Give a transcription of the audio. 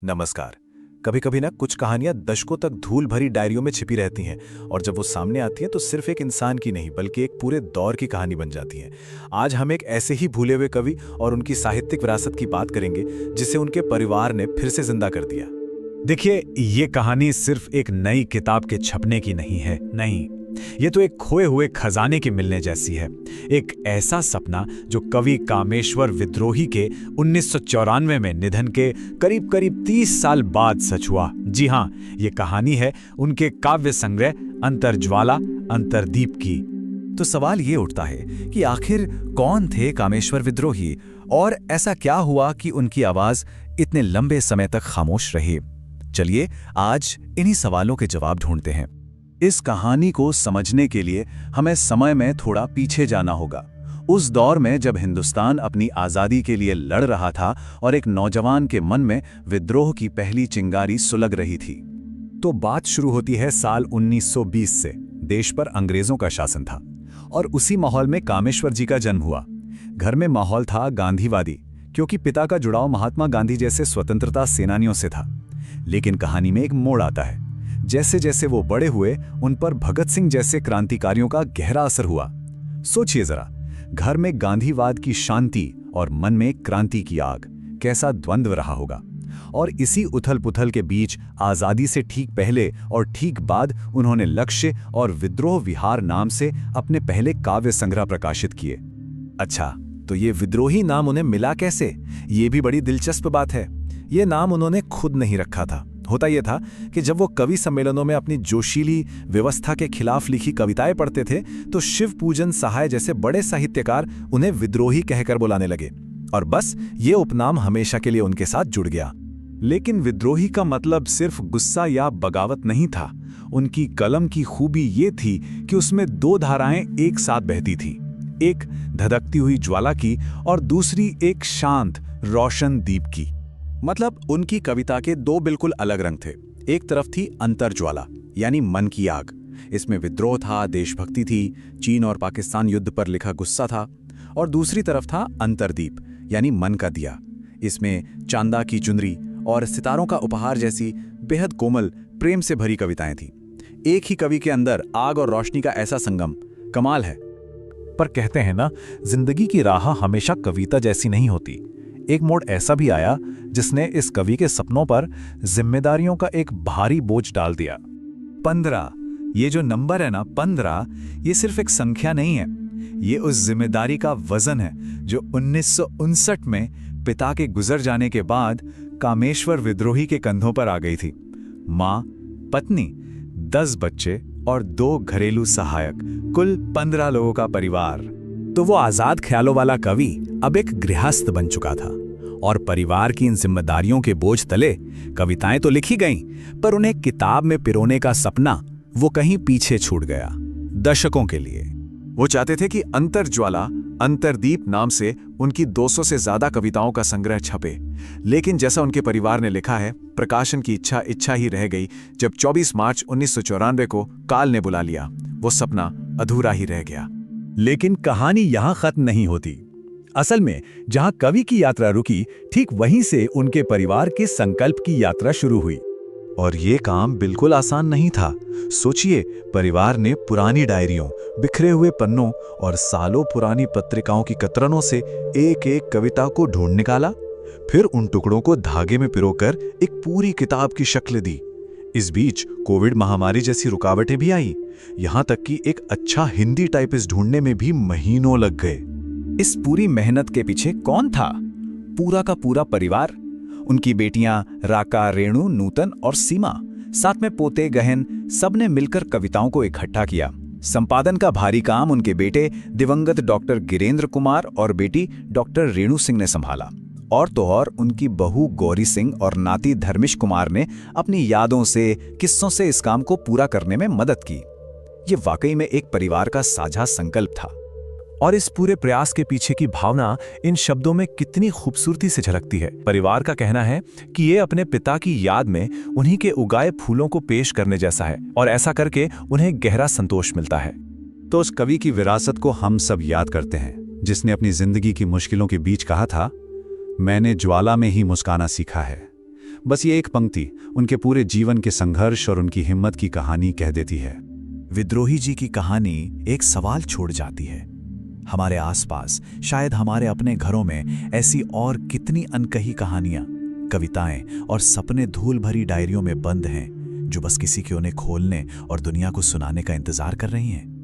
नमस्कार। कभी कभी ना कुछ कहानियां दशकों तक धूल भरी डायरियों में छिपी रहती हैं और जब वो सामने आती हैं तो सिर्फ एक इंसान की नहीं बल्कि एक पूरे दौर की कहानी बन जाती हैं। आज हम एक ऐसे ही भूले हुए कवि और उनकी साहित्यिक विरासत की बात करेंगे जिसे उनके परिवार ने फिर से जिंदा कर दिया। देखिए, ये कहानी सिर्फ एक नई किताब के छपने की नहीं है। नहीं, ये तो एक खोए हुए खजाने के मिलने जैसी है। एक ऐसा सपना जो कवि कामेश्वर विद्रोही के 1994 में निधन के करीब करीब 30 साल बाद सच हुआ। जी हाँ, ये कहानी है उनके काव्य संग्रह अंतर्ज्वाला अंतर्दीप की। तो सवाल ये उठता है कि आखिर कौन थे कामेश्वर विद्रोही और ऐसा क्या हुआ कि उनकी आवाज इतने लंबे समय तक खामोश रही। चलिए आज इन्हीं सवालों के जवाब ढूंढते हैं। इस कहानी को समझने के लिए हमें समय में थोड़ा पीछे जाना होगा, उस दौर में जब हिंदुस्तान अपनी आज़ादी के लिए लड़ रहा था और एक नौजवान के मन में विद्रोह की पहली चिंगारी सुलग रही थी। तो बात शुरू होती है साल 1920 से। देश पर अंग्रेजों का शासन था और उसी माहौल में कामेश्वर जी का जन्म हुआ। घर में माहौल था गांधीवादी, क्योंकि पिता का जुड़ाव महात्मा गांधी जैसे स्वतंत्रता सेनानियों से था। लेकिन कहानी में एक मोड़ आता है। जैसे जैसे वो बड़े हुए, उन पर भगत सिंह जैसे क्रांतिकारियों का गहरा असर हुआ। सोचिए जरा, घर में गांधीवाद की शांति और मन में क्रांति की आग, कैसा द्वंद्व रहा होगा। और इसी उथल पुथल के बीच आजादी से ठीक पहले और ठीक बाद उन्होंने लक्ष्य और विद्रोह विहार नाम से अपने पहले काव्य संग्रह प्रकाशित किए। अच्छा, तो ये विद्रोही नाम उन्हें मिला कैसे? ये भी बड़ी दिलचस्प बात है। ये नाम उन्होंने खुद नहीं रखा था। होता यह था कि जब वो कवि सम्मेलनों में अपनी जोशीली व्यवस्था के खिलाफ लिखी कविताएं पढ़ते थे तो शिव पूजन सहाय जैसे बड़े साहित्यकार उन्हें विद्रोही कहकर बुलाने लगे और बस ये उपनाम हमेशा के लिए उनके साथ जुड़ गया। लेकिन विद्रोही का मतलब सिर्फ गुस्सा या बगावत नहीं था। उनकी कलम की खूबी ये थी कि उसमें दो धाराएं एक साथ बहती थीं, एक धधकती हुई ज्वाला की और दूसरी एक शांत रोशन दीप की। मतलब उनकी कविता के दो बिल्कुल अलग रंग थे। एक तरफ थी अंतर्ज्वाला यानी मन की आग, इसमें विद्रोह था, देशभक्ति थी, चीन और पाकिस्तान युद्ध पर लिखा गुस्सा था। और दूसरी तरफ था अंतर्दीप यानी मन का दिया, इसमें चांदा की चुनरी और सितारों का उपहार जैसी बेहद कोमल प्रेम से भरी कविताएं थीं। एक ही कवि के अंदर आग और रोशनी का ऐसा संगम कमाल है। पर कहते हैं ना, जिंदगी की राह हमेशा कविता जैसी नहीं होती। एक मोड़ ऐसा भी आया जिसने इस कवि के सपनों पर जिम्मेदारियों का एक भारी बोझ डाल दिया। 15, ये जो नंबर है ना 15, ये सिर्फ एक संख्या नहीं है। ये उस जिम्मेदारी का वजन है जो 1959 में पिता के गुजर जाने के बाद कामेश्वर विद्रोही के कंधों पर आ गई थी। माँ, पत्नी, 10 बच्चे और 2 घरेलू सहायक, कुल 15 लोगों का परिवार। तो वो आजाद ख्यालों वाला कवि अब एक गृहस्थ बन चुका था और परिवार की इन जिम्मेदारियों के बोझ तले कविताएं तो लिखी गईं, पर उन्हें किताब में पिरोने का सपना वो कहीं पीछे छूट गया। दशकों के लिए वो चाहते थे कि अंतर्ज्वाला अंतर्दीप नाम से उनकी 200 से ज्यादा कविताओं का संग्रह छपे, लेकिन जैसा उनके परिवार ने लिखा है, प्रकाशन की इच्छा ही रह गई। जब 24 मार्च 1994 को काल ने बुला लिया, वो सपना अधूरा ही रह गया। लेकिन कहानी यहां खत्म नहीं होती। असल में जहां कवि की यात्रा रुकी, ठीक वहीं से उनके परिवार के संकल्प की यात्रा शुरू हुई। और ये काम बिल्कुल आसान नहीं था। सोचिए, परिवार ने पुरानी डायरियों, बिखरे हुए पन्नों और सालों पुरानी पत्रिकाओं की कतरनों से एक एक कविता को ढूंढ निकाला, फिर उन टुकड़ों को धागे में पिरोकर एक पूरी किताब की शक्ल दी। इस बीच कोविड महामारी जैसी रुकावटें भी आई, यहां तक कि एक अच्छा हिंदी टाइपिस्ट ढूंढने में भी महीनों लग गए। इस पूरी मेहनत के पीछे कौन था? पूरा का पूरा परिवार। उनकी बेटियां राका, रेणु, नूतन और सीमा, साथ में पोते गहन, सबने मिलकर कविताओं को इकट्ठा किया। संपादन का भारी काम उनके बेटे दिवंगत डॉक्टर गिरेंद्र कुमार और बेटी डॉक्टर रेणु सिंह ने संभाला। और तो और उनकी बहू गौरी सिंह और नाती धर्मेश कुमार ने अपनी यादों से, किस्सों से इस काम को पूरा करने में मदद की। ये वाकई में एक परिवार का साझा संकल्प था। और इस पूरे प्रयास के पीछे की भावना इन शब्दों में कितनी खूबसूरती से झलकती है। परिवार का कहना है कि ये अपने पिता की याद में उन्हीं के उगाए फूलों को पेश करने जैसा है और ऐसा करके उन्हें गहरा संतोष मिलता है। तो उस कवि की विरासत को हम सब याद करते हैं, जिसने अपनी जिंदगी की मुश्किलों के बीच कहा था, मैंने ज्वाला में ही मुस्काना सीखा है। बस ये एक पंक्ति उनके पूरे जीवन के संघर्ष और उनकी हिम्मत की कहानी कह देती है। विद्रोही जी की कहानी एक सवाल छोड़ जाती है। हमारे आसपास, शायद हमारे अपने घरों में ऐसी और कितनी अनकही कहानियां, कविताएं और सपने धूल भरी डायरियों में बंद हैं, जो बस किसी के उन्हें खोलने और दुनिया को सुनाने का इंतजार कर रही हैं।